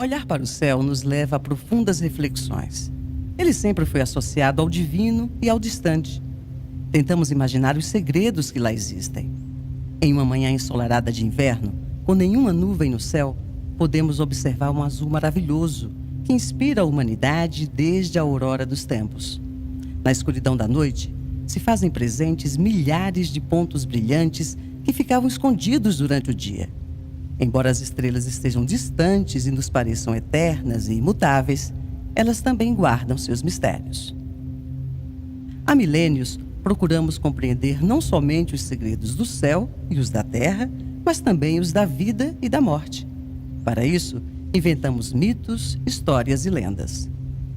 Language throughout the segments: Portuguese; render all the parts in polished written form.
Olhar para o céu nos leva a profundas reflexões. Ele sempre foi associado ao divino e ao distante. Tentamos imaginar os segredos que lá existem. Em uma manhã ensolarada de inverno, com nenhuma nuvem no céu, podemos observar um azul maravilhoso que inspira a humanidade desde a aurora dos tempos. Na escuridão da noite, se fazem presentes milhares de pontos brilhantes que ficavam escondidos durante o dia. Embora as estrelas estejam distantes e nos pareçam eternas e imutáveis, elas também guardam seus mistérios. Há milênios, procuramos compreender não somente os segredos do céu e os da terra, mas também os da vida e da morte. Para isso, inventamos mitos, histórias e lendas.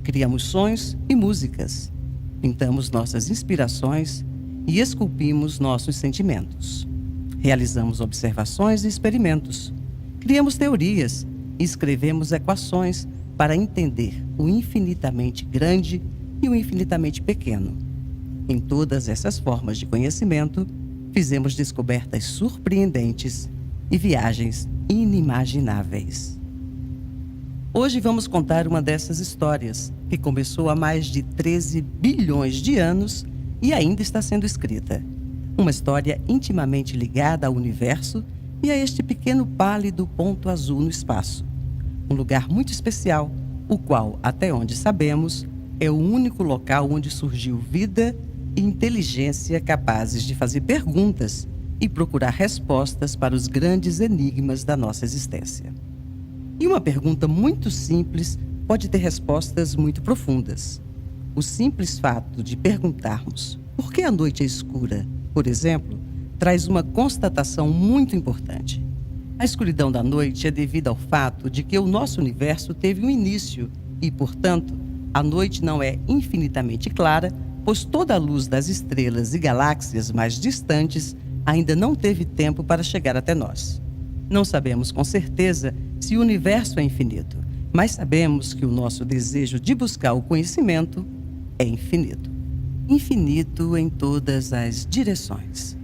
Criamos sons e músicas. Pintamos nossas inspirações e esculpimos nossos sentimentos. Realizamos observações e experimentos. Criamos teorias e escrevemos equações para entender o infinitamente grande e o infinitamente pequeno. Em todas essas formas de conhecimento, fizemos descobertas surpreendentes e viagens inimagináveis. Hoje vamos contar uma dessas histórias, que começou há mais de 13 bilhões de anos e ainda está sendo escrita. Uma história intimamente ligada ao universo e a este pequeno pálido ponto azul no espaço. Um lugar muito especial, o qual, até onde sabemos, é o único local onde surgiu vida e inteligência capazes de fazer perguntas e procurar respostas para os grandes enigmas da nossa existência. E uma pergunta muito simples pode ter respostas muito profundas. O simples fato de perguntarmos por que a noite é escura, por exemplo, traz uma constatação muito importante. A escuridão da noite é devida ao fato de que o nosso universo teve um início e, portanto, a noite não é infinitamente clara, pois toda a luz das estrelas e galáxias mais distantes ainda não teve tempo para chegar até nós. Não sabemos com certeza se o universo é infinito, mas sabemos que o nosso desejo de buscar o conhecimento é infinito. Infinito em todas as direções.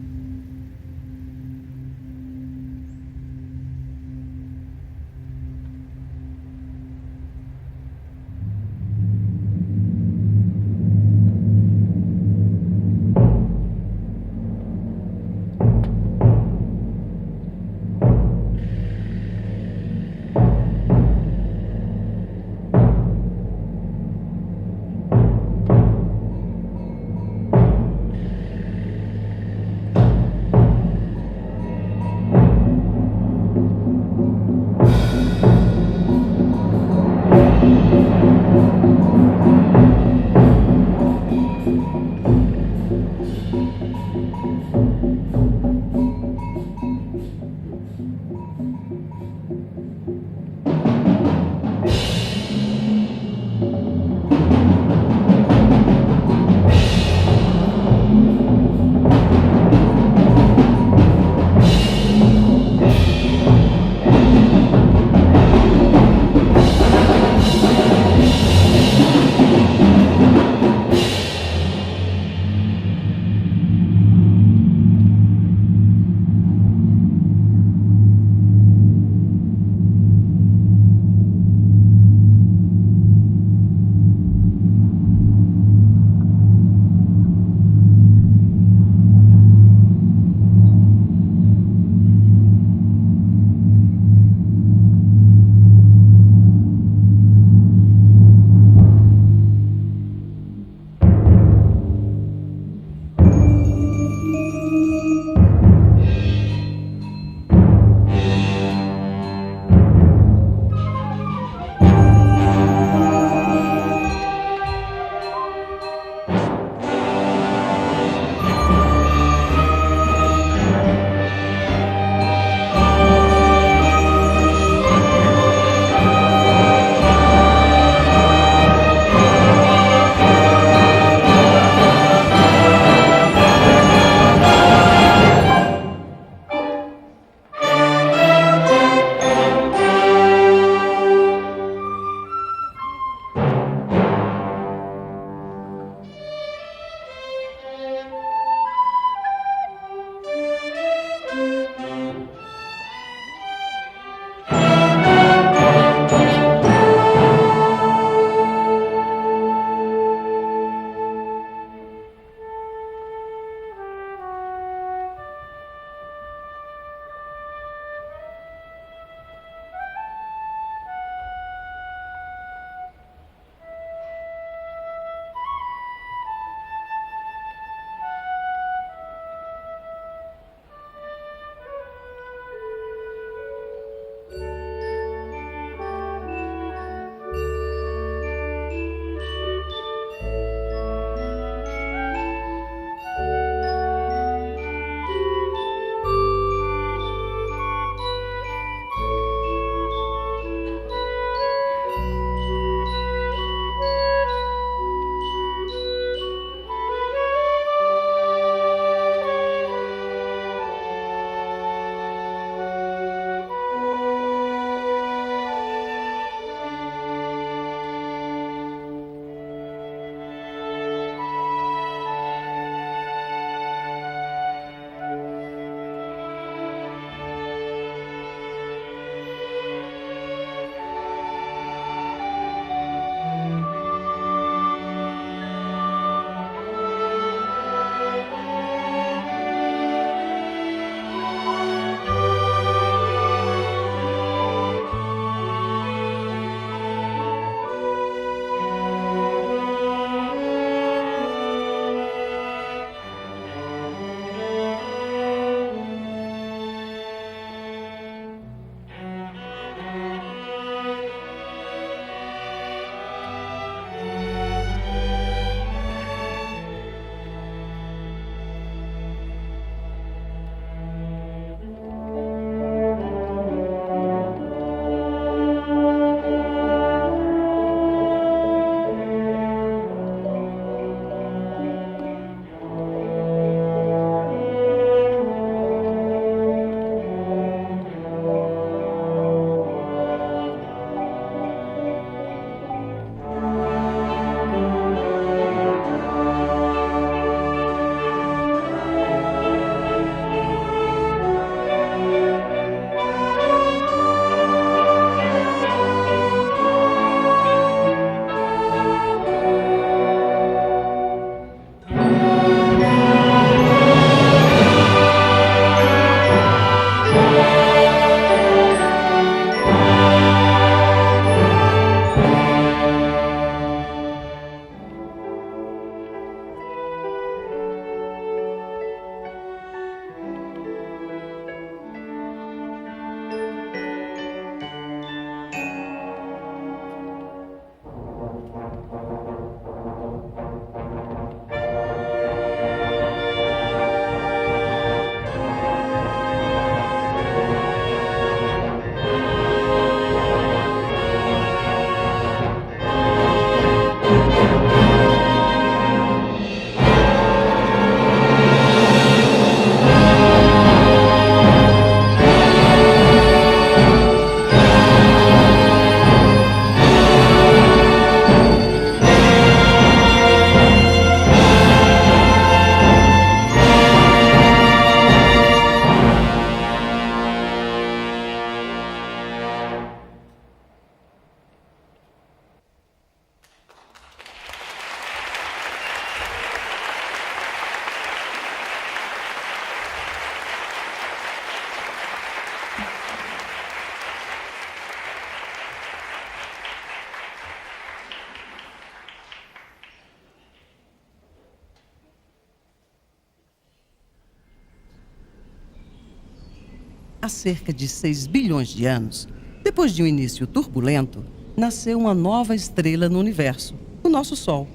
há cerca de 6 bilhões de anos, depois de um início turbulento, nasceu uma nova estrela no universo, o nosso Sol.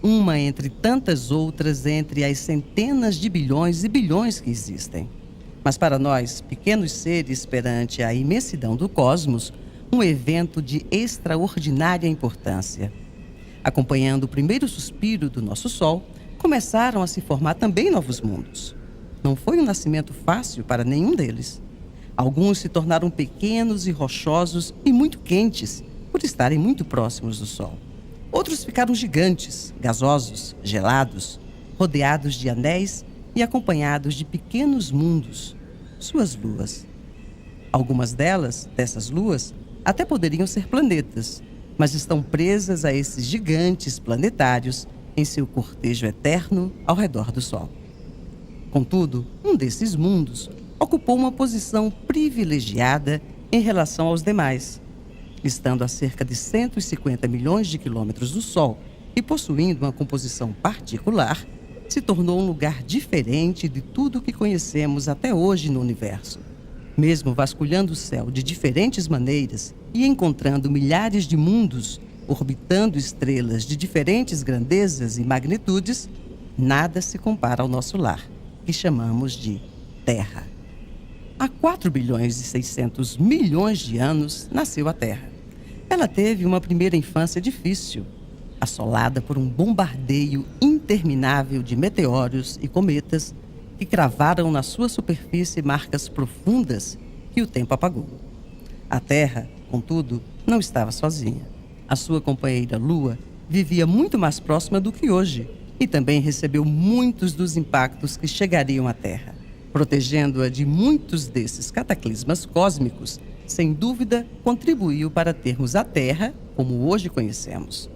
Uma entre tantas outras entre as centenas de bilhões e bilhões que existem. Mas para nós, pequenos seres perante a imensidão do cosmos, um evento de extraordinária importância. Acompanhando o primeiro suspiro do nosso Sol, começaram a se formar também novos mundos. Não foi um nascimento fácil para nenhum deles. Alguns se tornaram pequenos e rochosos e muito quentes, por estarem muito próximos do Sol. Outros ficaram gigantes, gasosos, gelados, rodeados de anéis e acompanhados de pequenos mundos, suas luas. Algumas dessas luas, até poderiam ser planetas, mas estão presas a esses gigantes planetários em seu cortejo eterno ao redor do Sol. Contudo, um desses mundos ocupou uma posição privilegiada em relação aos demais, estando a cerca de 150 milhões de quilômetros do Sol e possuindo uma composição particular, se tornou um lugar diferente de tudo o que conhecemos até hoje no universo. Mesmo vasculhando o céu de diferentes maneiras e encontrando milhares de mundos orbitando estrelas de diferentes grandezas e magnitudes, nada se compara ao nosso lar, que chamamos de Terra. Há 4 bilhões e 600 milhões de anos nasceu a Terra. Ela teve uma primeira infância difícil, assolada por um bombardeio interminável de meteoros e cometas que cravaram na sua superfície marcas profundas que o tempo apagou. A Terra, contudo, não estava sozinha. A sua companheira Lua vivia muito mais próxima do que hoje e também recebeu muitos dos impactos que chegariam à Terra. Protegendo-a de muitos desses cataclismas cósmicos, sem dúvida, contribuiu para termos a Terra como hoje conhecemos.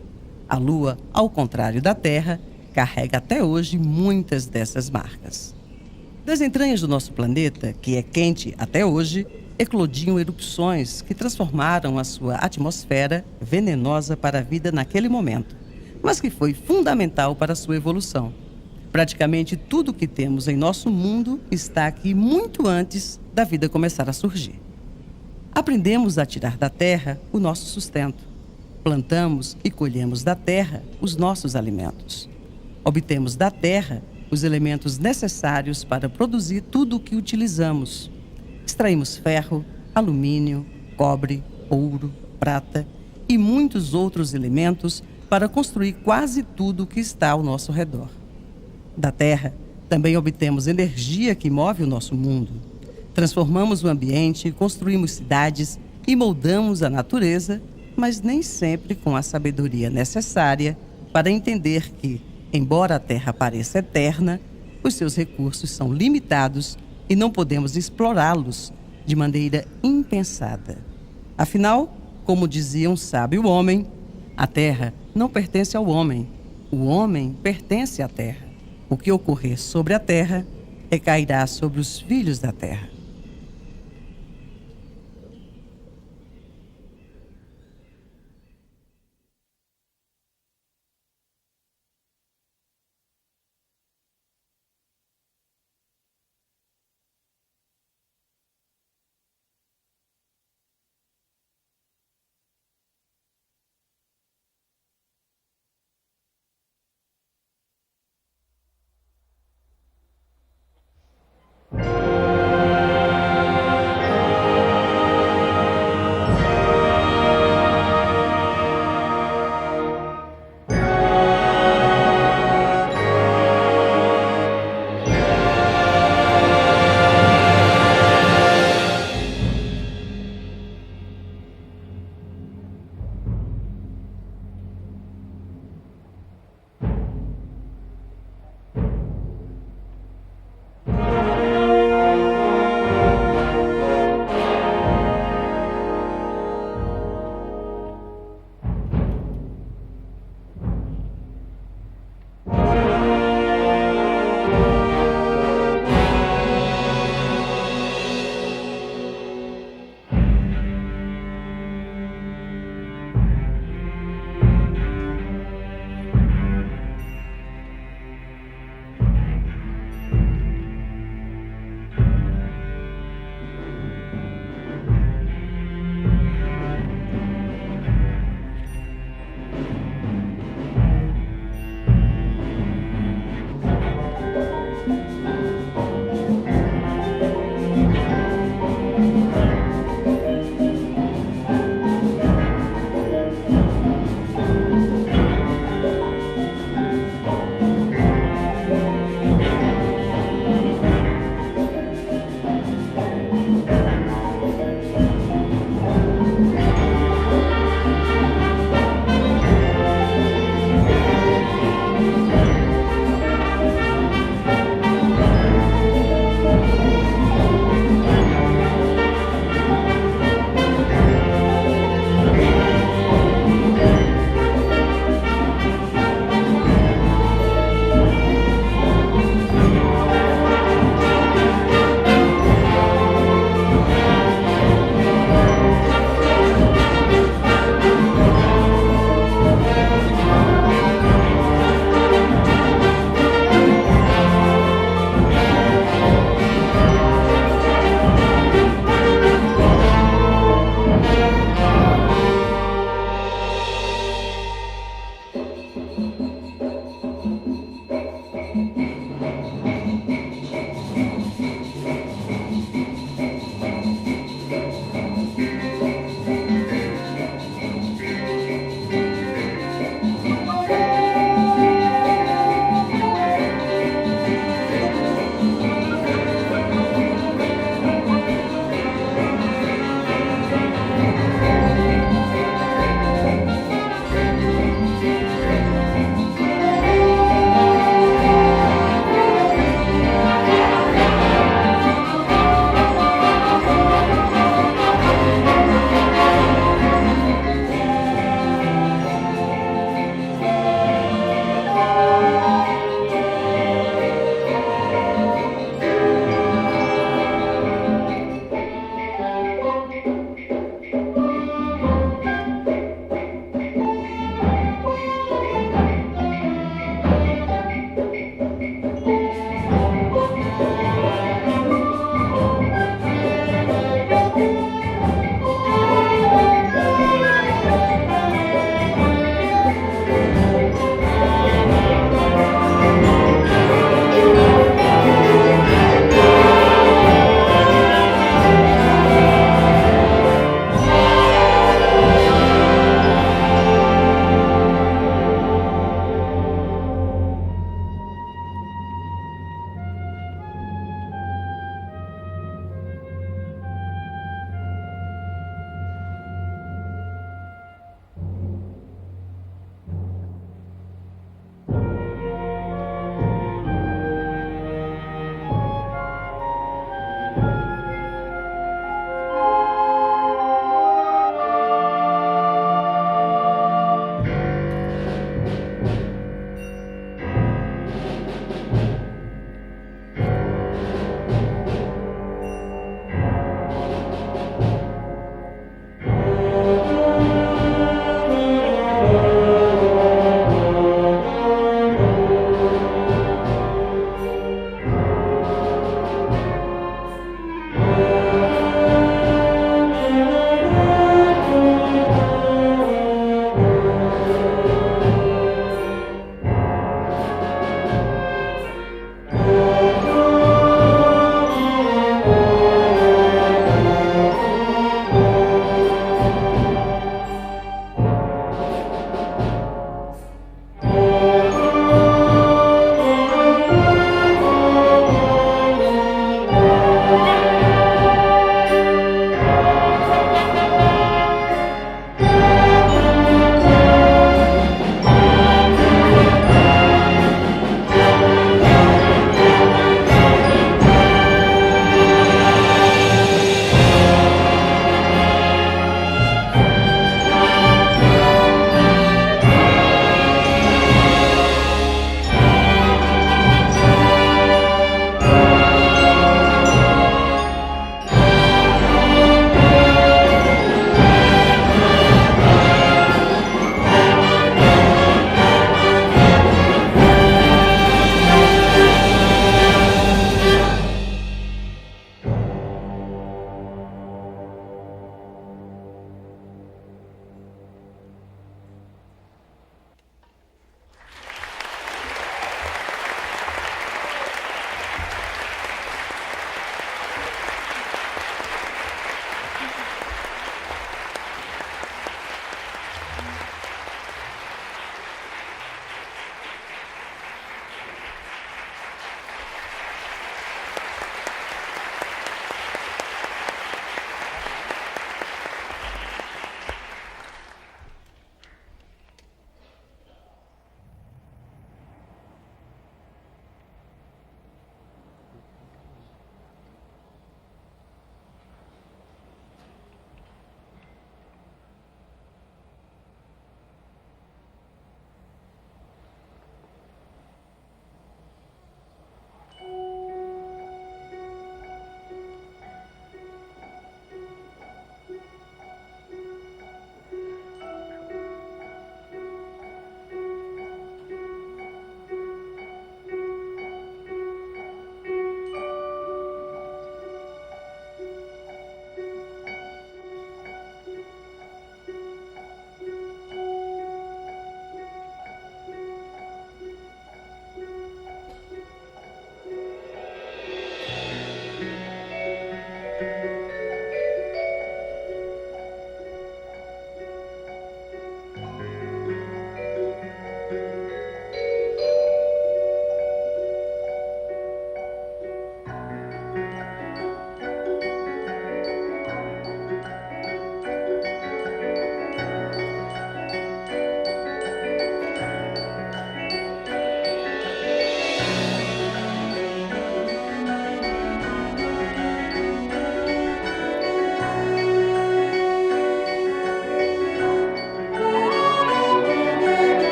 A Lua, ao contrário da Terra, carrega até hoje muitas dessas marcas. Das entranhas do nosso planeta, que é quente até hoje, eclodiam erupções que transformaram a sua atmosfera venenosa para a vida naquele momento, mas que foi fundamental para a sua evolução. Praticamente tudo o que temos em nosso mundo está aqui muito antes da vida começar a surgir. Aprendemos a tirar da terra o nosso sustento. Plantamos e colhemos da terra os nossos alimentos. Obtemos da terra os elementos necessários para produzir tudo o que utilizamos. Extraímos ferro, alumínio, cobre, ouro, prata e muitos outros elementos para construir quase tudo o que está ao nosso redor. Da terra, também obtemos energia que move o nosso mundo. Transformamos o ambiente, construímos cidades e moldamos a natureza, mas nem sempre com a sabedoria necessária para entender que, embora a Terra pareça eterna, os seus recursos são limitados e não podemos explorá-los de maneira impensada. Afinal, como dizia um sábio homem, a Terra não pertence ao homem, o homem pertence à Terra. O que ocorrer sobre a Terra recairá sobre os filhos da Terra.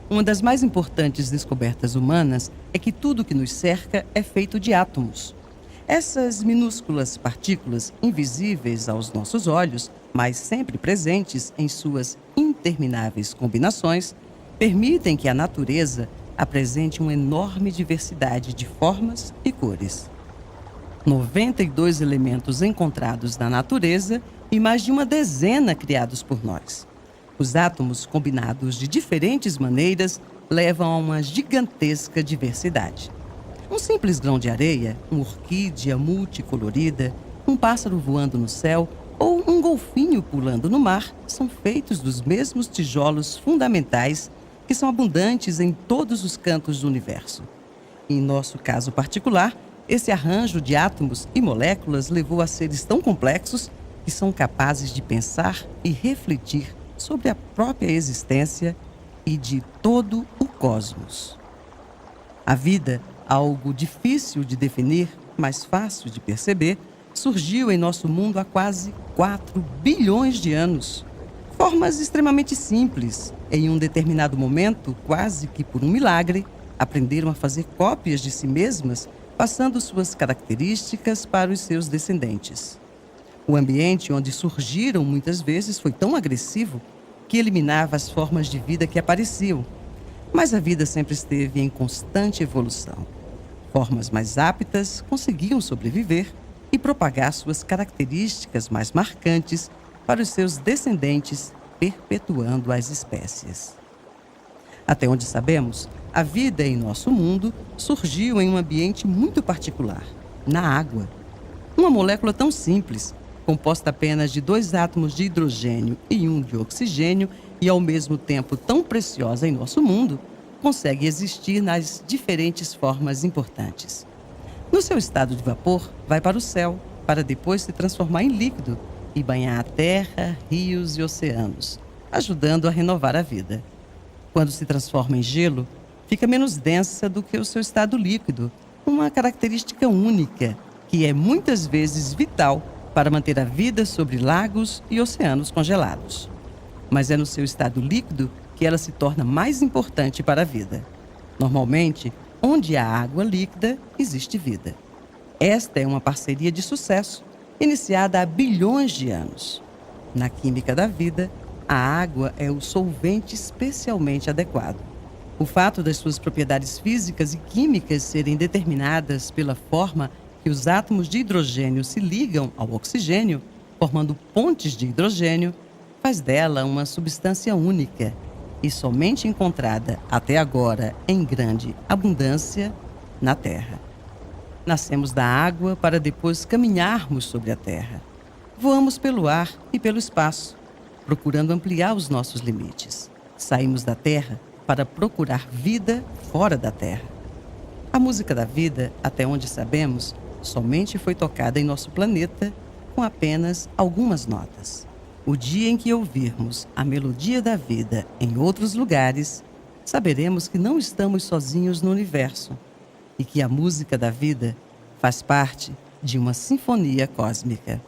Uma das mais importantes descobertas humanas é que tudo que nos cerca é feito de átomos. Essas minúsculas partículas, invisíveis aos nossos olhos, mas sempre presentes em suas intermináveis combinações, permitem que a natureza apresente uma enorme diversidade de formas e cores. 92 elementos encontrados na natureza e mais de uma dezena criados por nós. Os átomos, combinados de diferentes maneiras, levam a uma gigantesca diversidade. Um simples grão de areia, uma orquídea multicolorida, um pássaro voando no céu ou um golfinho pulando no mar são feitos dos mesmos tijolos fundamentais que são abundantes em todos os cantos do universo. Em nosso caso particular, esse arranjo de átomos e moléculas levou a seres tão complexos que são capazes de pensar e refletir sobre a própria existência e de todo o cosmos. A vida, algo difícil de definir, mas fácil de perceber, surgiu em nosso mundo há quase 4 bilhões de anos. Formas extremamente simples. Em um determinado momento, quase que por um milagre, aprenderam a fazer cópias de si mesmas, passando suas características para os seus descendentes. O ambiente onde surgiram muitas vezes foi tão agressivo que eliminava as formas de vida que apareciam. Mas a vida sempre esteve em constante evolução. Formas mais aptas conseguiam sobreviver e propagar suas características mais marcantes para os seus descendentes, perpetuando as espécies. Até onde sabemos, a vida em nosso mundo surgiu em um ambiente muito particular, na água. Uma molécula tão simples, composta apenas de 2 átomos de hidrogênio e um de oxigênio, e ao mesmo tempo tão preciosa em nosso mundo, consegue existir nas diferentes formas importantes. No seu estado de vapor, vai para o céu, para depois se transformar em líquido e banhar a terra, rios e oceanos, ajudando a renovar a vida. Quando se transforma em gelo, fica menos densa do que o seu estado líquido, uma característica única, que é muitas vezes vital para manter a vida sobre lagos e oceanos congelados. Mas é no seu estado líquido que ela se torna mais importante para a vida. Normalmente, onde há água líquida, existe vida. Esta é uma parceria de sucesso, iniciada há bilhões de anos. Na química da vida, a água é o solvente especialmente adequado. O fato das suas propriedades físicas e químicas serem determinadas pela forma que os átomos de hidrogênio se ligam ao oxigênio, formando pontes de hidrogênio, faz dela uma substância única e somente encontrada até agora em grande abundância na Terra. Nascemos da água para depois caminharmos sobre a Terra. Voamos pelo ar e pelo espaço, procurando ampliar os nossos limites. Saímos da Terra para procurar vida fora da Terra. A música da vida, até onde sabemos, somente foi tocada em nosso planeta com apenas algumas notas. O dia em que ouvirmos a melodia da vida em outros lugares, saberemos que não estamos sozinhos no universo e que a música da vida faz parte de uma sinfonia cósmica.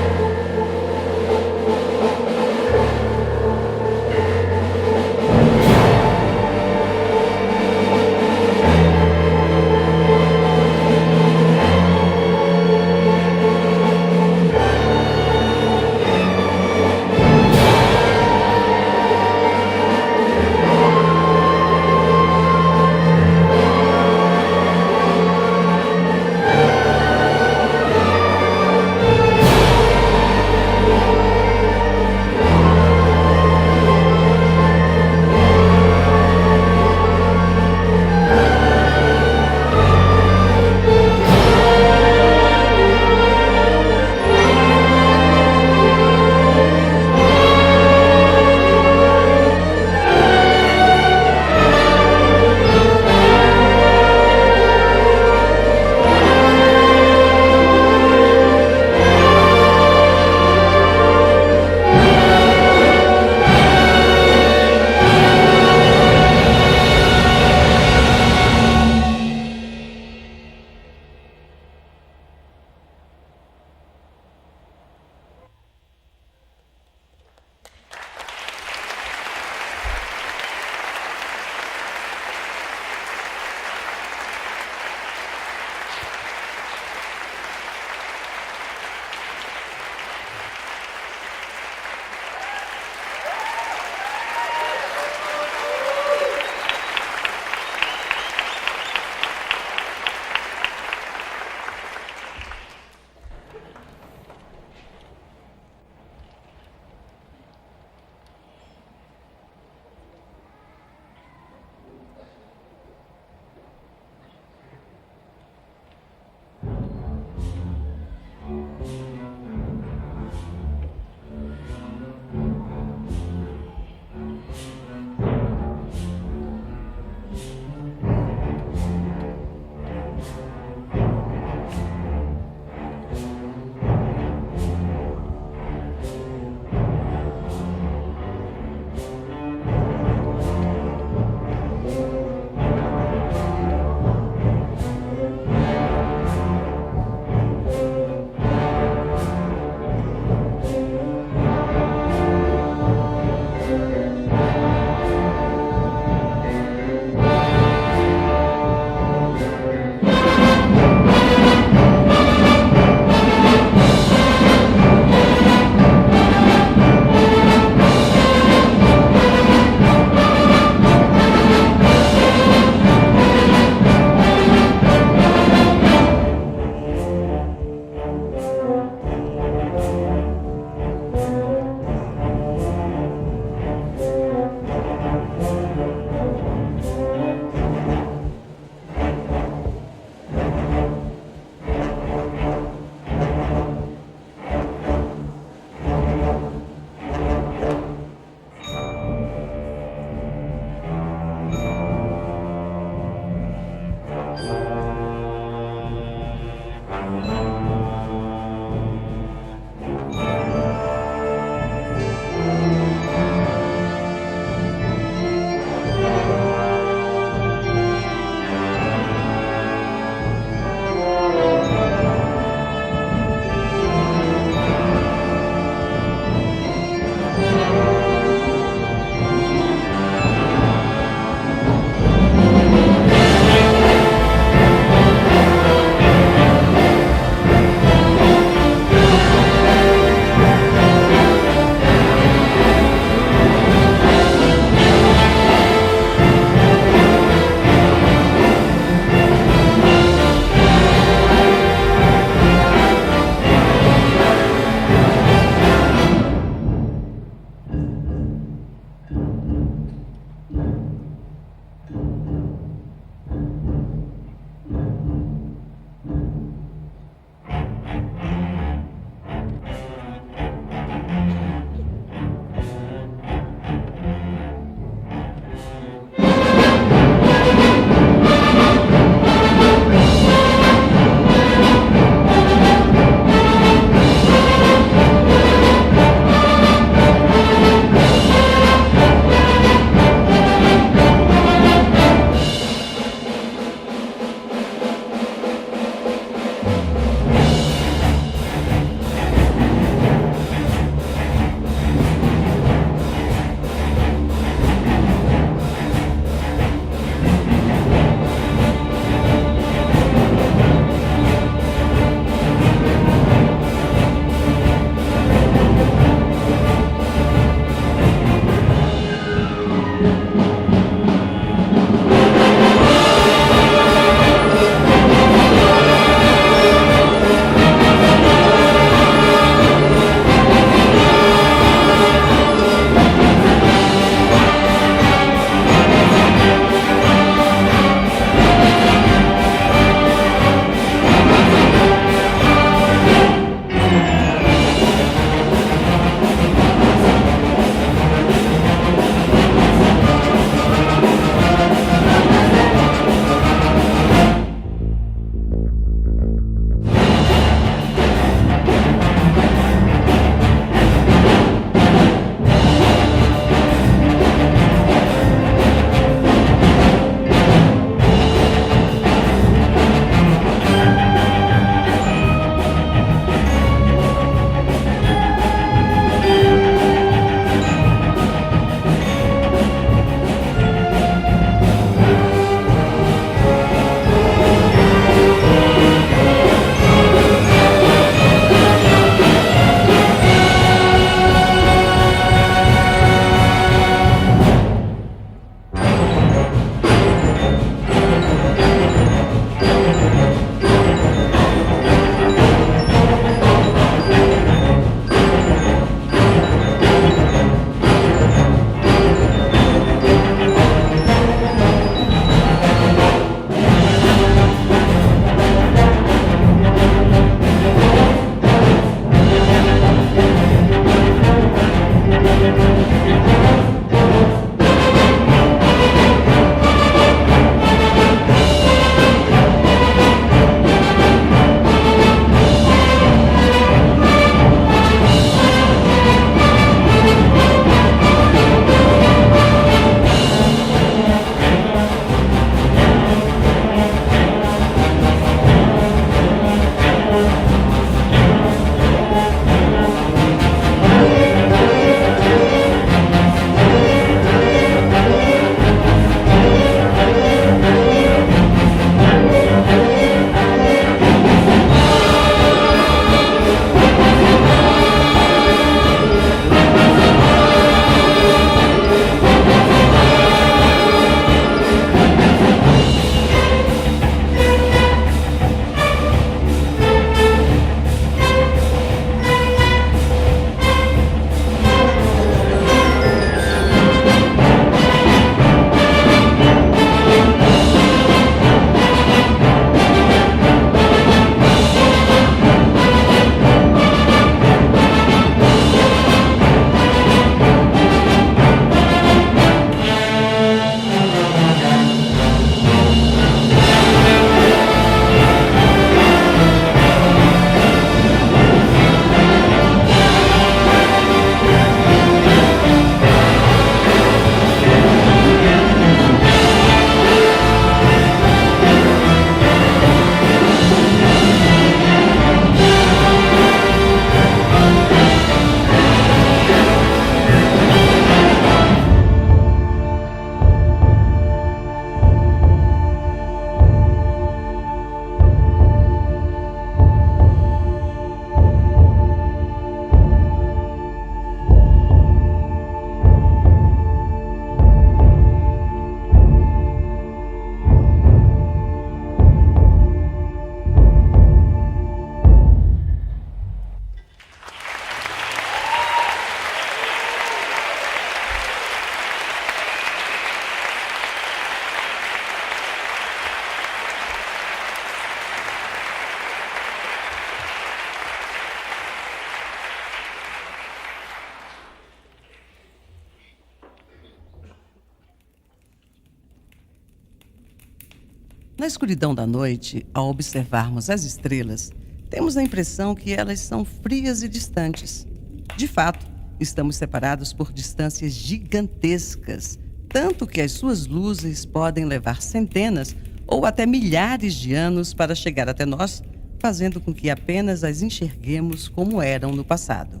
Na escuridão da noite, ao observarmos as estrelas, temos a impressão que elas são frias e distantes. De fato, estamos separados por distâncias gigantescas, tanto que as suas luzes podem levar centenas ou até milhares de anos para chegar até nós, fazendo com que apenas as enxerguemos como eram no passado.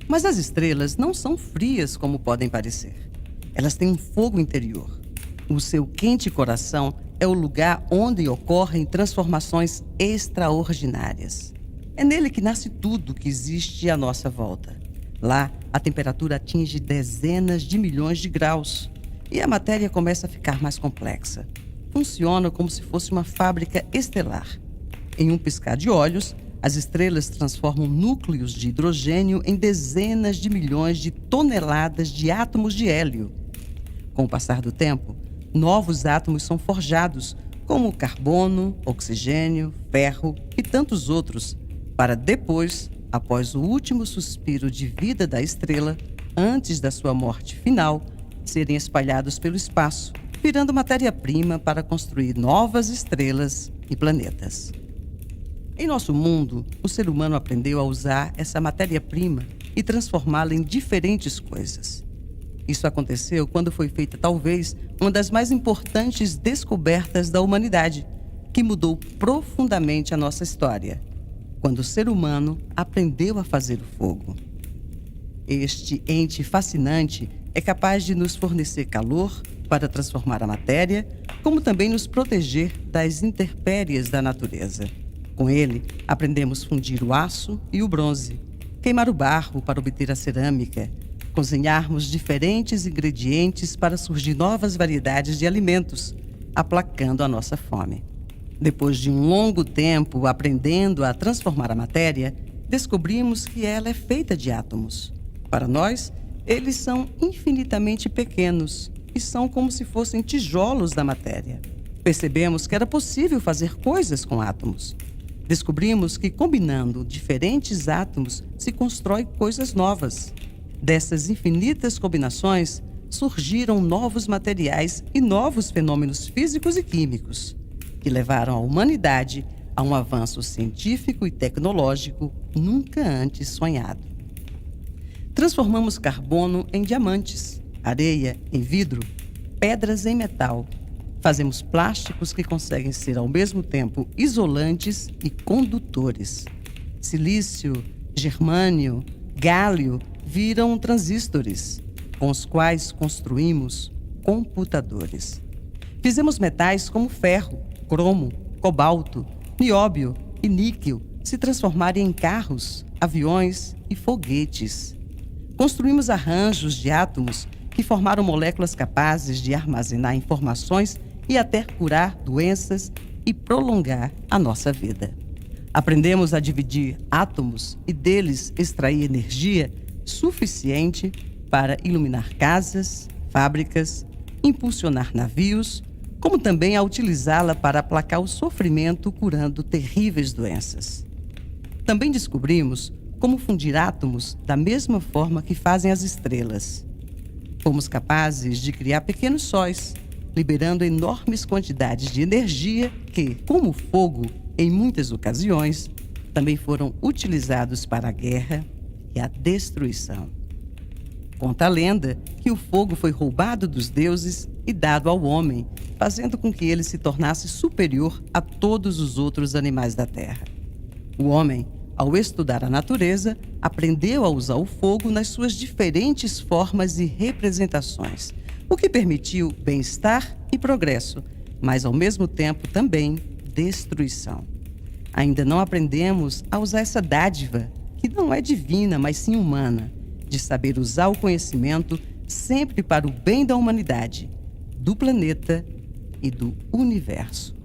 Mas as estrelas não são frias como podem parecer. Elas têm um fogo interior. O seu quente coração é o lugar onde ocorrem transformações extraordinárias. É nele que nasce tudo que existe à nossa volta. Lá, a temperatura atinge dezenas de milhões de graus e a matéria começa a ficar mais complexa. Funciona como se fosse uma fábrica estelar. Em um piscar de olhos, as estrelas transformam núcleos de hidrogênio em dezenas de milhões de toneladas de átomos de hélio. Com o passar do tempo, novos átomos são forjados, como carbono, oxigênio, ferro e tantos outros, para depois, após o último suspiro de vida da estrela, antes da sua morte final, serem espalhados pelo espaço, virando matéria-prima para construir novas estrelas e planetas. Em nosso mundo, o ser humano aprendeu a usar essa matéria-prima e transformá-la em diferentes coisas. Isso aconteceu quando foi feita talvez uma das mais importantes descobertas da humanidade, que mudou profundamente a nossa história, quando o ser humano aprendeu a fazer o fogo. Este ente fascinante é capaz de nos fornecer calor para transformar a matéria, como também nos proteger das intempéries da natureza. Com ele, aprendemos fundir o aço e o bronze, queimar o barro para obter a cerâmica, cozinharmos diferentes ingredientes para surgir novas variedades de alimentos, aplacando a nossa fome. Depois de um longo tempo aprendendo a transformar a matéria, descobrimos que ela é feita de átomos. Para nós, eles são infinitamente pequenos e são como se fossem tijolos da matéria. Percebemos que era possível fazer coisas com átomos. Descobrimos que combinando diferentes átomos se constrói coisas novas. Dessas infinitas combinações, surgiram novos materiais e novos fenômenos físicos e químicos, que levaram a humanidade a um avanço científico e tecnológico nunca antes sonhado. Transformamos carbono em diamantes, areia em vidro, pedras em metal. Fazemos plásticos que conseguem ser ao mesmo tempo isolantes e condutores. Silício, germânio, gálio viram transistores, com os quais construímos computadores. Fizemos metais como ferro, cromo, cobalto, nióbio e níquel se transformarem em carros, aviões e foguetes. Construímos arranjos de átomos que formaram moléculas capazes de armazenar informações e até curar doenças e prolongar a nossa vida. Aprendemos a dividir átomos e deles extrair energia suficiente para iluminar casas, fábricas, impulsionar navios, como também a utilizá-la para aplacar o sofrimento curando terríveis doenças. Também descobrimos como fundir átomos da mesma forma que fazem as estrelas. Fomos capazes de criar pequenos sóis, liberando enormes quantidades de energia que, como o fogo, em muitas ocasiões, também foram utilizados para a guerra e a destruição. Conta a lenda que o fogo foi roubado dos deuses e dado ao homem, fazendo com que ele se tornasse superior a todos os outros animais da terra. O homem, ao estudar a natureza, aprendeu a usar o fogo nas suas diferentes formas e representações, o que permitiu bem-estar e progresso, mas ao mesmo tempo também destruição. Ainda não aprendemos a usar essa dádiva, que não é divina, mas sim humana, de saber usar o conhecimento sempre para o bem da humanidade, do planeta e do universo.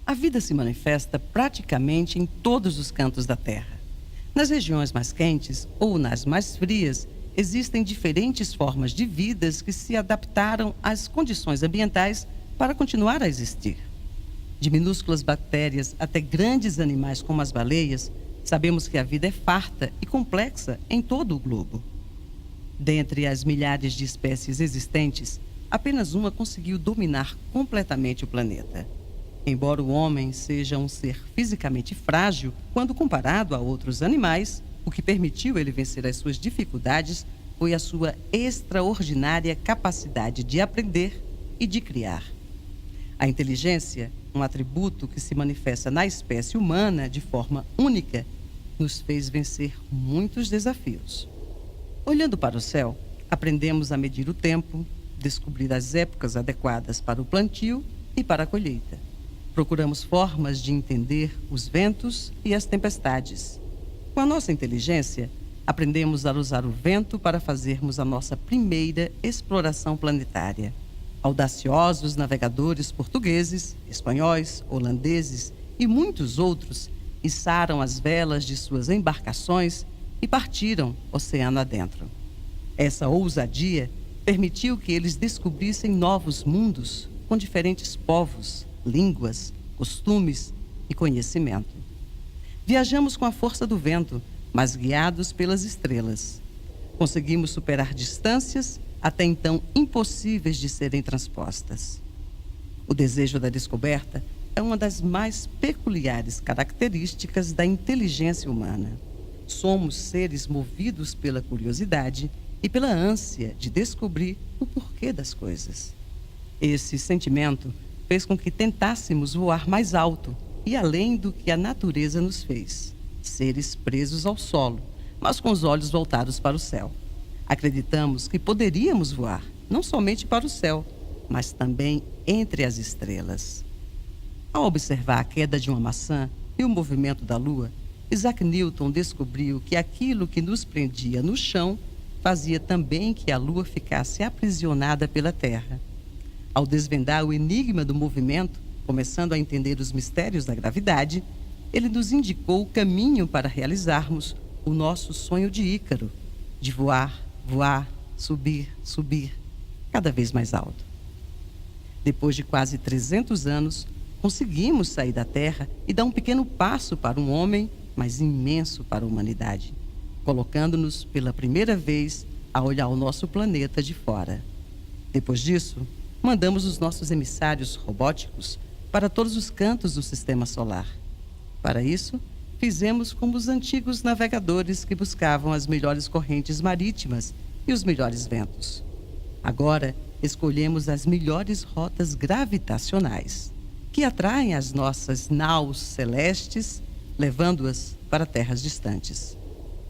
A vida se manifesta praticamente em todos os cantos da Terra. Nas regiões mais quentes ou nas mais frias, existem diferentes formas de vidas que se adaptaram às condições ambientais para continuar a existir. De minúsculas bactérias até grandes animais como as baleias, sabemos que a vida é farta e complexa em todo o globo. Dentre as milhares de espécies existentes, apenas uma conseguiu dominar completamente o planeta. Embora o homem seja um ser fisicamente frágil quando comparado a outros animais, o que permitiu ele vencer as suas dificuldades foi a sua extraordinária capacidade de aprender e de criar. A inteligência, um atributo que se manifesta na espécie humana de forma única, nos fez vencer muitos desafios. Olhando para o céu, aprendemos a medir o tempo, descobrir as épocas adequadas para o plantio e para a colheita. Procuramos formas de entender os ventos e as tempestades. Com a nossa inteligência, aprendemos a usar o vento para fazermos a nossa primeira exploração planetária. Audaciosos navegadores portugueses, espanhóis, holandeses e muitos outros içaram as velas de suas embarcações e partiram oceano adentro. Essa ousadia permitiu que eles descobrissem novos mundos com diferentes povos, línguas, costumes e conhecimento. Viajamos com a força do vento, mas guiados pelas estrelas. Conseguimos superar distâncias até então impossíveis de serem transpostas. O desejo da descoberta é uma das mais peculiares características da inteligência humana. Somos seres movidos pela curiosidade e pela ânsia de descobrir o porquê das coisas. Esse sentimento fez com que tentássemos voar mais alto e além do que a natureza nos fez, seres presos ao solo, mas com os olhos voltados para o céu. Acreditamos que poderíamos voar, não somente para o céu, mas também entre as estrelas. Ao observar a queda de uma maçã e o movimento da lua, Isaac Newton descobriu que aquilo que nos prendia no chão fazia também que a lua ficasse aprisionada pela terra. Ao desvendar o enigma do movimento, começando a entender os mistérios da gravidade, ele nos indicou o caminho para realizarmos o nosso sonho de Ícaro, de voar, voar, subir, subir, cada vez mais alto. Depois de quase 300 anos, conseguimos sair da Terra e dar um pequeno passo para um homem, mas imenso para a humanidade, colocando-nos pela primeira vez a olhar o nosso planeta de fora. Depois disso, mandamos os nossos emissários robóticos para todos os cantos do sistema solar. Para isso, fizemos como os antigos navegadores que buscavam as melhores correntes marítimas e os melhores ventos. Agora, escolhemos as melhores rotas gravitacionais, que atraem as nossas naus celestes, levando-as para terras distantes.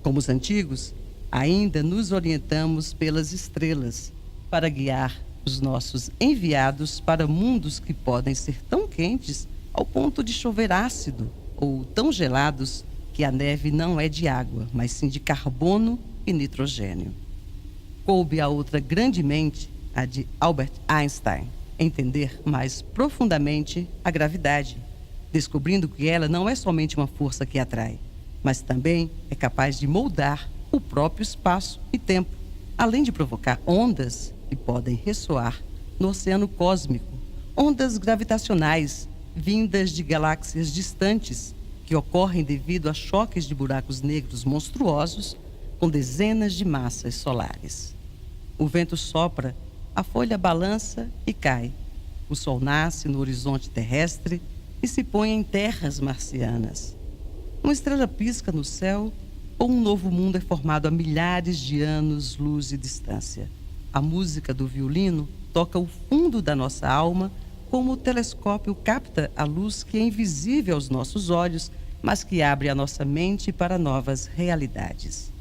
Como os antigos, ainda nos orientamos pelas estrelas para guiar os nossos enviados para mundos que podem ser tão quentes ao ponto de chover ácido ou tão gelados que a neve não é de água, mas sim de carbono e nitrogênio. Coube a outra grande mente, a de Albert Einstein, entender mais profundamente a gravidade, descobrindo que ela não é somente uma força que atrai, mas também é capaz de moldar o próprio espaço e tempo, além de provocar ondas que podem ressoar no oceano cósmico, ondas gravitacionais vindas de galáxias distantes que ocorrem devido a choques de buracos negros monstruosos com dezenas de massas solares. O vento sopra, a folha balança e cai. O sol nasce no horizonte terrestre e se põe em terras marcianas. Uma estrela pisca no céu ou um novo mundo é formado a milhares de anos-luz de distância. A música do violino toca o fundo da nossa alma, como o telescópio capta a luz que é invisível aos nossos olhos, mas que abre a nossa mente para novas realidades.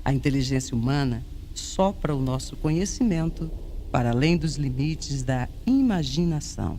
A inteligência humana sopra o nosso conhecimento para além dos limites da imaginação.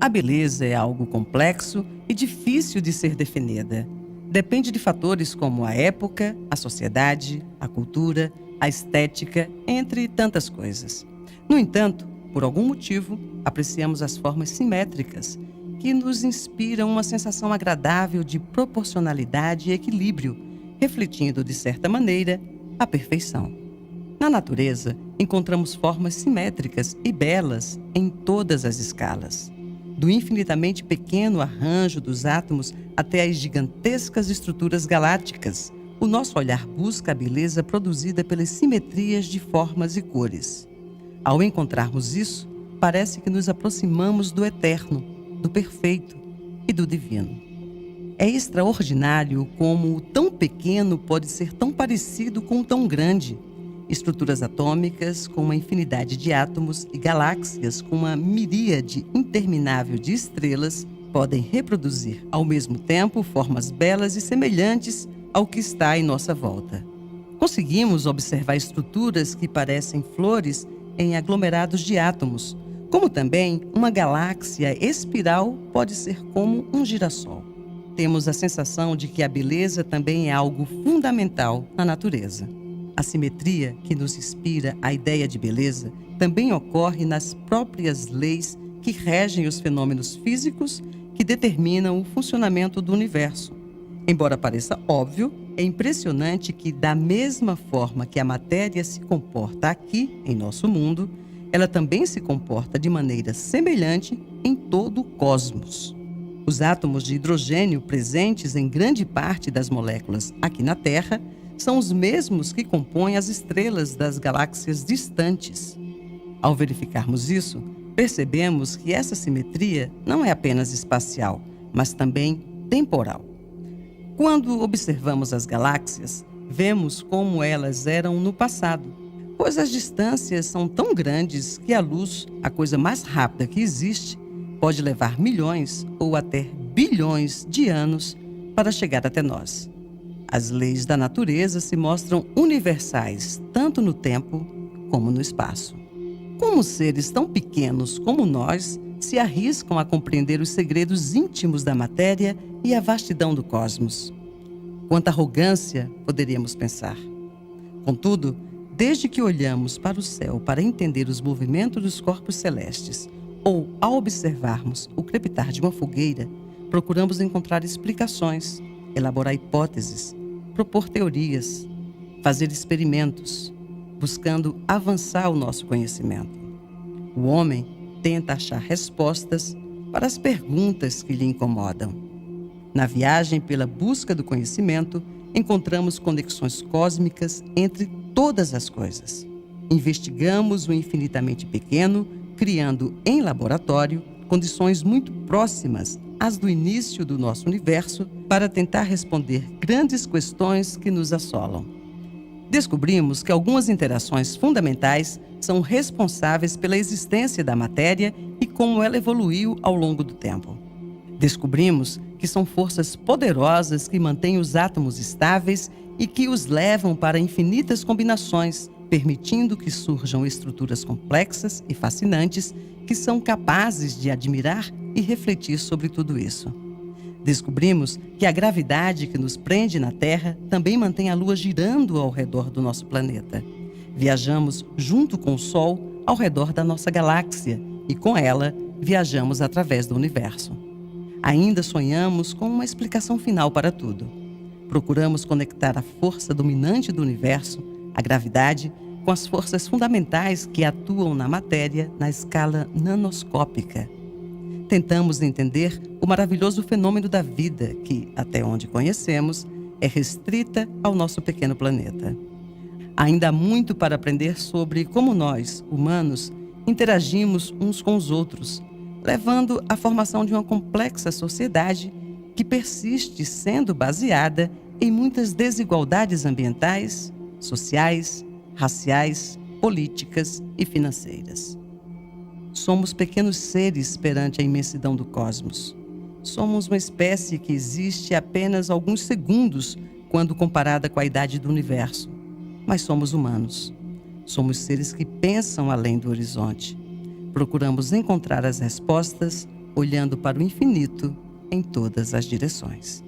A beleza é algo complexo e difícil de ser definida. Depende de fatores como a época, a sociedade, a cultura, a estética, entre tantas coisas. No entanto, por algum motivo, apreciamos as formas simétricas, que nos inspiram uma sensação agradável de proporcionalidade e equilíbrio, refletindo, de certa maneira, a perfeição. Na natureza, encontramos formas simétricas e belas em todas as escalas. Do infinitamente pequeno arranjo dos átomos até as gigantescas estruturas galácticas, o nosso olhar busca a beleza produzida pelas simetrias de formas e cores. Ao encontrarmos isso, parece que nos aproximamos do eterno, do perfeito e do divino. É extraordinário como o tão pequeno pode ser tão parecido com o tão grande. Estruturas atômicas com uma infinidade de átomos e galáxias com uma miríade interminável de estrelas podem reproduzir, ao mesmo tempo, formas belas e semelhantes ao que está em nossa volta. Conseguimos observar estruturas que parecem flores em aglomerados de átomos, Como também uma galáxia espiral pode ser como um girassol. Temos a sensação de que a beleza também é algo fundamental na natureza. A simetria que nos inspira a ideia de beleza também ocorre nas próprias leis que regem os fenômenos físicos que determinam o funcionamento do universo. Embora pareça óbvio, é impressionante que, da mesma forma que a matéria se comporta aqui, em nosso mundo, ela também se comporta de maneira semelhante em todo o cosmos. Os átomos de hidrogênio presentes em grande parte das moléculas aqui na Terra são os mesmos que compõem as estrelas das galáxias distantes. Ao verificarmos isso, percebemos que essa simetria não é apenas espacial, mas também temporal. Quando observamos as galáxias, vemos como elas eram no passado, pois as distâncias são tão grandes que a luz, a coisa mais rápida que existe, pode levar milhões ou até bilhões de anos para chegar até nós. As leis da natureza se mostram universais, tanto no tempo como no espaço. Como seres tão pequenos como nós se arriscam a compreender os segredos íntimos da matéria e a vastidão do cosmos? Quanta arrogância, poderíamos pensar. Contudo, desde que olhamos para o céu para entender os movimentos dos corpos celestes, ou ao observarmos o crepitar de uma fogueira, procuramos encontrar explicações, elaborar hipóteses, propor teorias, fazer experimentos, buscando avançar o nosso conhecimento. O homem tenta achar respostas para as perguntas que lhe incomodam. Na viagem pela busca do conhecimento, encontramos conexões cósmicas entre todas as coisas. Investigamos o infinitamente pequeno, criando em laboratório condições muito próximas às do início do nosso universo para tentar responder grandes questões que nos assolam. Descobrimos que algumas interações fundamentais são responsáveis pela existência da matéria e como ela evoluiu ao longo do tempo. Descobrimos que são forças poderosas que mantêm os átomos estáveis e que os levam para infinitas combinações, permitindo que surjam estruturas complexas e fascinantes que são capazes de admirar e refletir sobre tudo isso. Descobrimos que a gravidade que nos prende na Terra também mantém a Lua girando ao redor do nosso planeta. Viajamos junto com o Sol ao redor da nossa galáxia e, com ela, viajamos através do universo. Ainda sonhamos com uma explicação final para tudo. Procuramos conectar a força dominante do universo, a gravidade, com as forças fundamentais que atuam na matéria na escala nanoscópica. Tentamos entender o maravilhoso fenômeno da vida que, até onde conhecemos, é restrita ao nosso pequeno planeta. Ainda há muito para aprender sobre como nós, humanos, interagimos uns com os outros, levando à formação de uma complexa sociedade que persiste sendo baseada em muitas desigualdades ambientais, sociais, raciais, políticas e financeiras. Somos pequenos seres perante a imensidão do cosmos. Somos uma espécie que existe apenas alguns segundos quando comparada com a idade do universo. Mas somos humanos. Somos seres que pensam além do horizonte. Procuramos encontrar as respostas olhando para o infinito em todas as direções.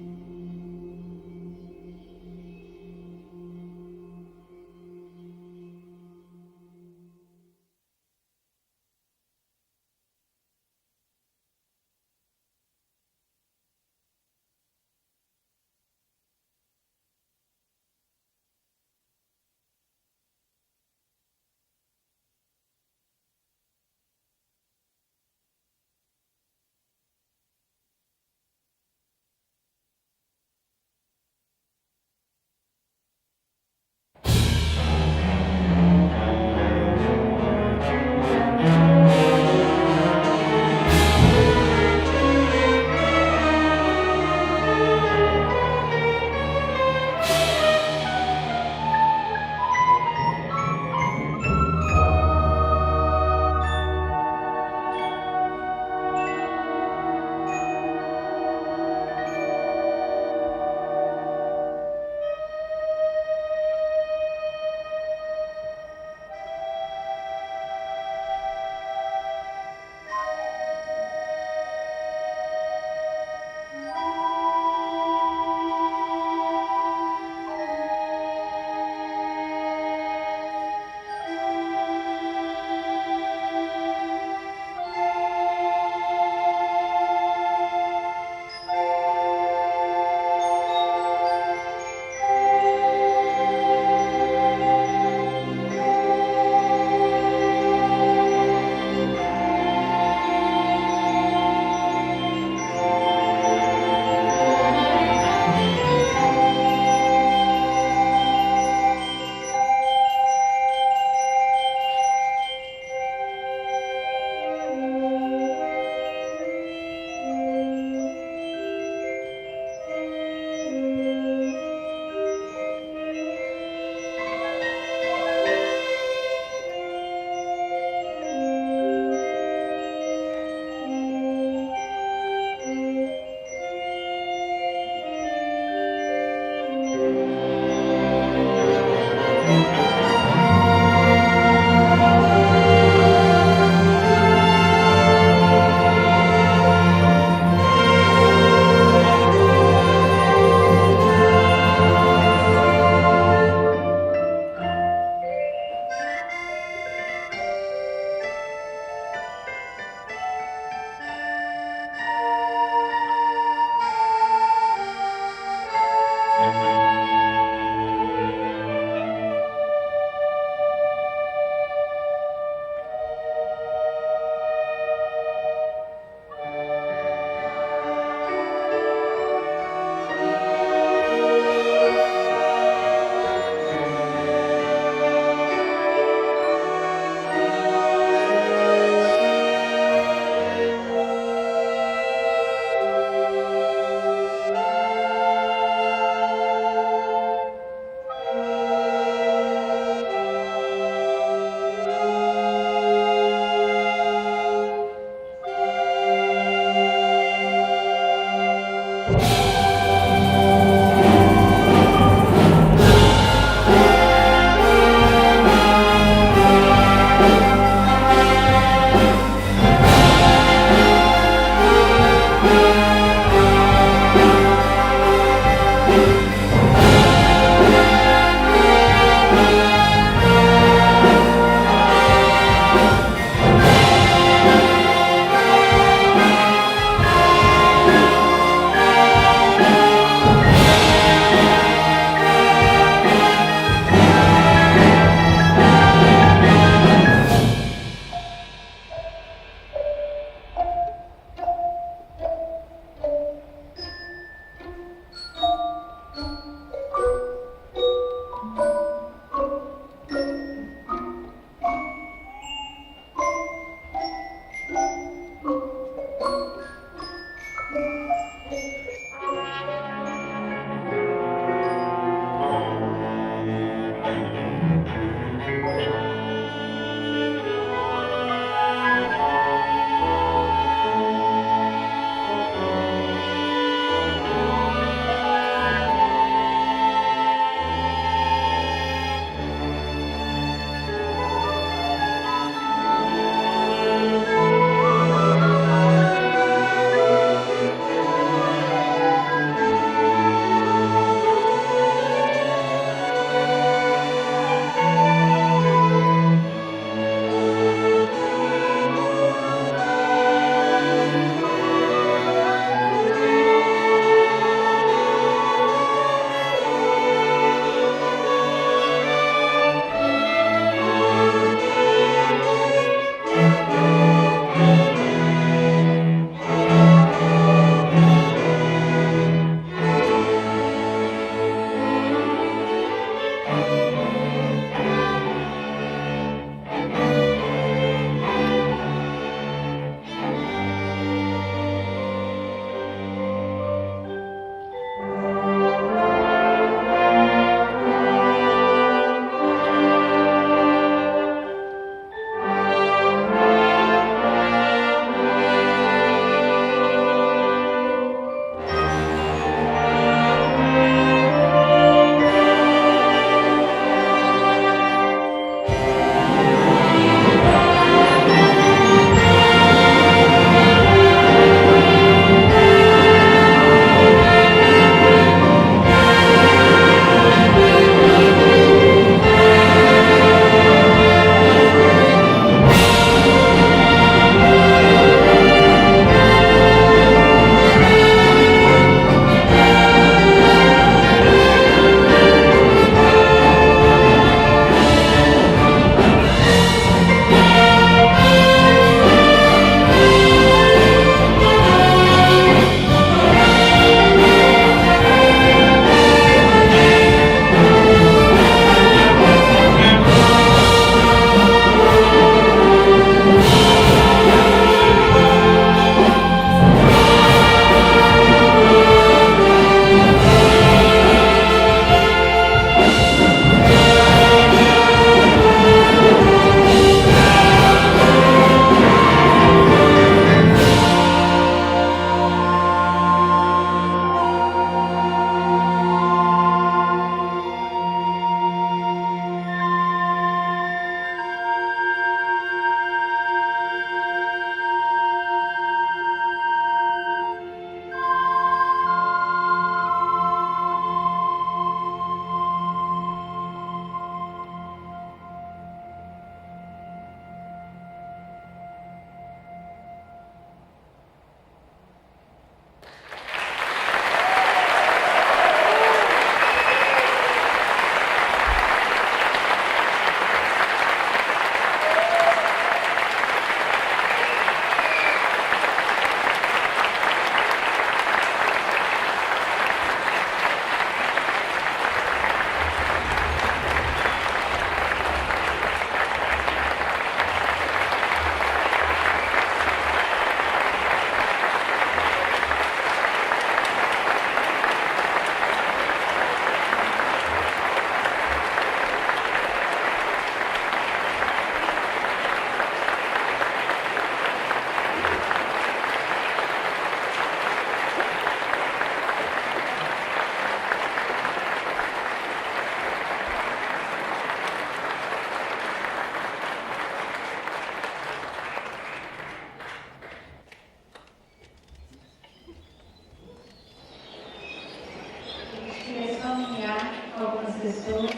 pessoas.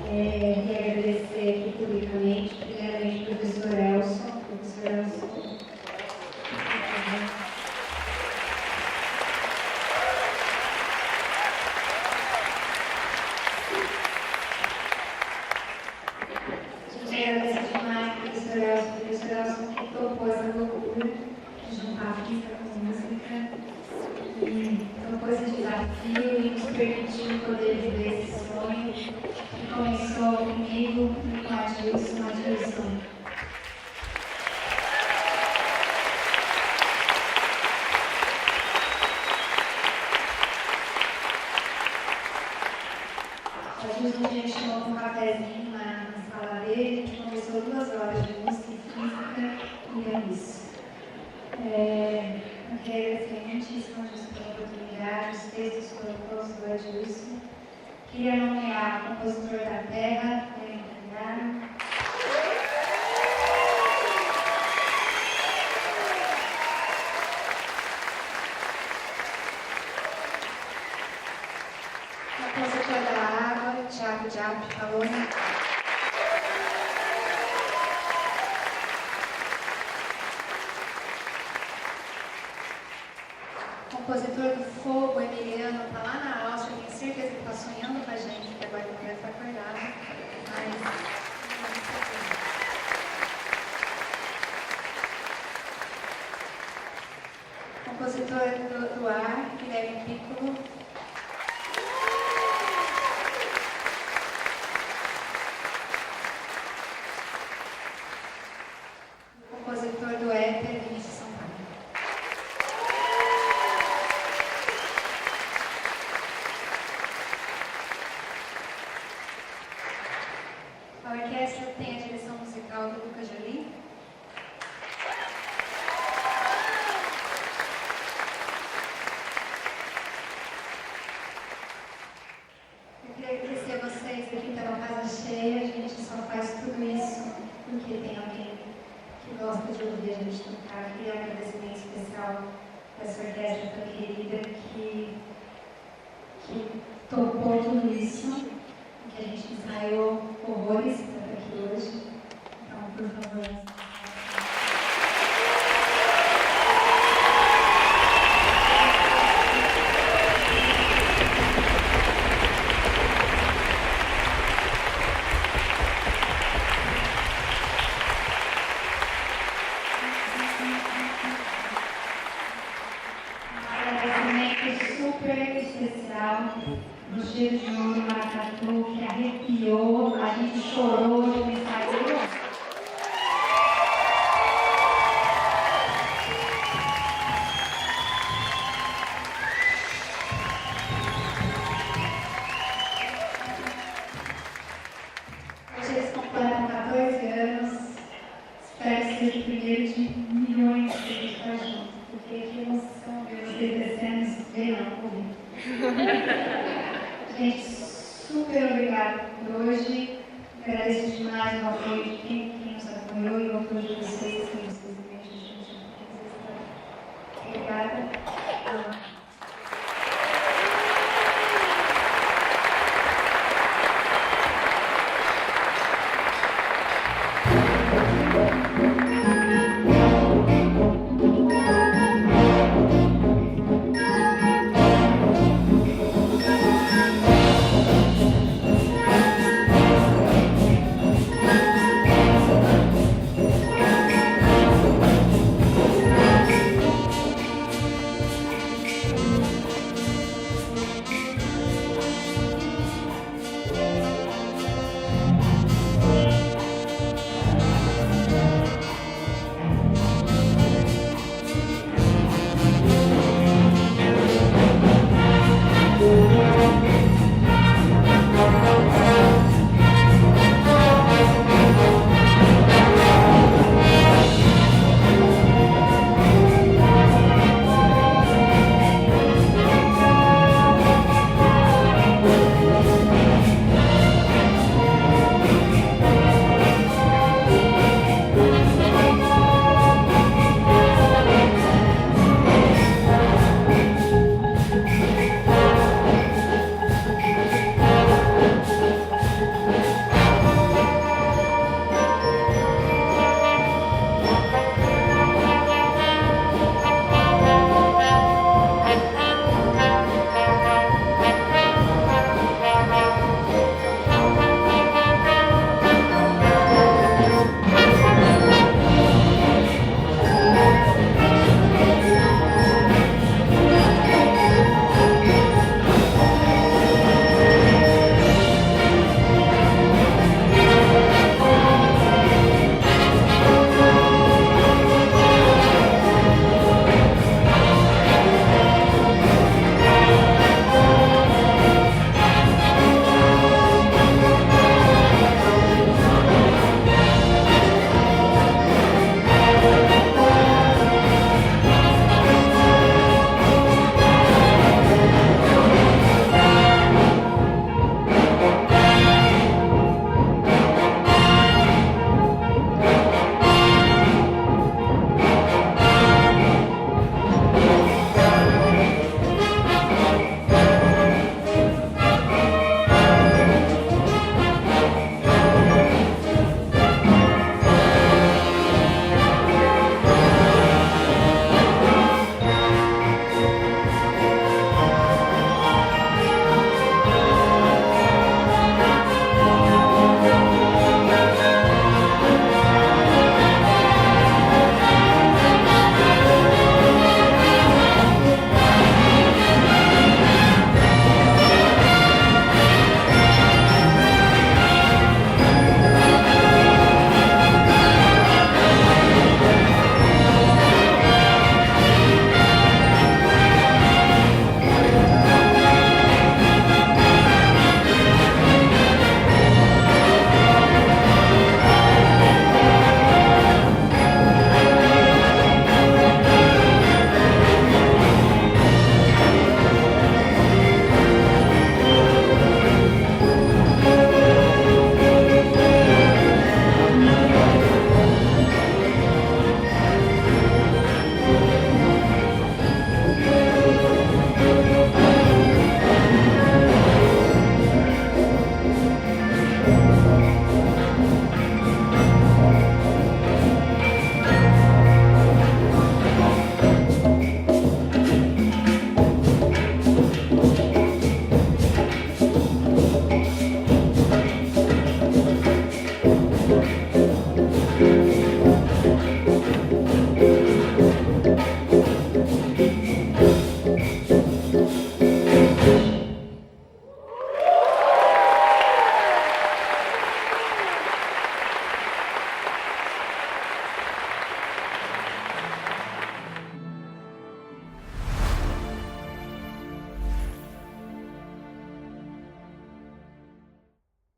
E agradecer aqui publicamente, primeiramente, professor Elson. Professor Elson. A gente agradece demais, professor Elson, que topou essa loucura de juntar física com música e topou esse desafio e nos permitiu poder viver esse sonho que começou comigo e com a Adilson. A gente um dia chamou para um cafezinho na sala dele, a gente conversou 2 horas de música e física e é isso. Eu queria agradecer muitíssimo a oportunidade, os textos foram todos do Adilson. Queria nomear o compositor da Terra, Leandro. Compositor da Água, Thiago Diabo falou. Compositor do Fogo, Emiliano, está lá na Áustria, tenho certeza que está sonhando com a gente, porque agora ele deve estar acordado. Compositor do Ar, Guilherme Piccolo. Compositor do Éter, Vinícius Sampaio. A orquestra tem a direção musical do Lucas Jolie. Eu queria agradecer a vocês aqui pela casa cheia. A gente só faz tudo isso porque tem alguém que gosta de ouvir a gente tocar. Queria um agradecimento especial para essa orquestra tão querida que topou tudo isso, que a gente ensaiou horrores para aqui hoje. Então, por favor. Super especial do Cheiro de Ouro Maracatu, que arrepiou, a gente chorou de mensagem. Hoje eles completam 14 anos, espero que seja o primeiro de milhões que a gente está junto, porque que emoção ver vocês descendo, ver não, ouvir. Gente, super obrigada por hoje. Agradeço demais o apoio de quem nos apoiou e o apoio de vocês.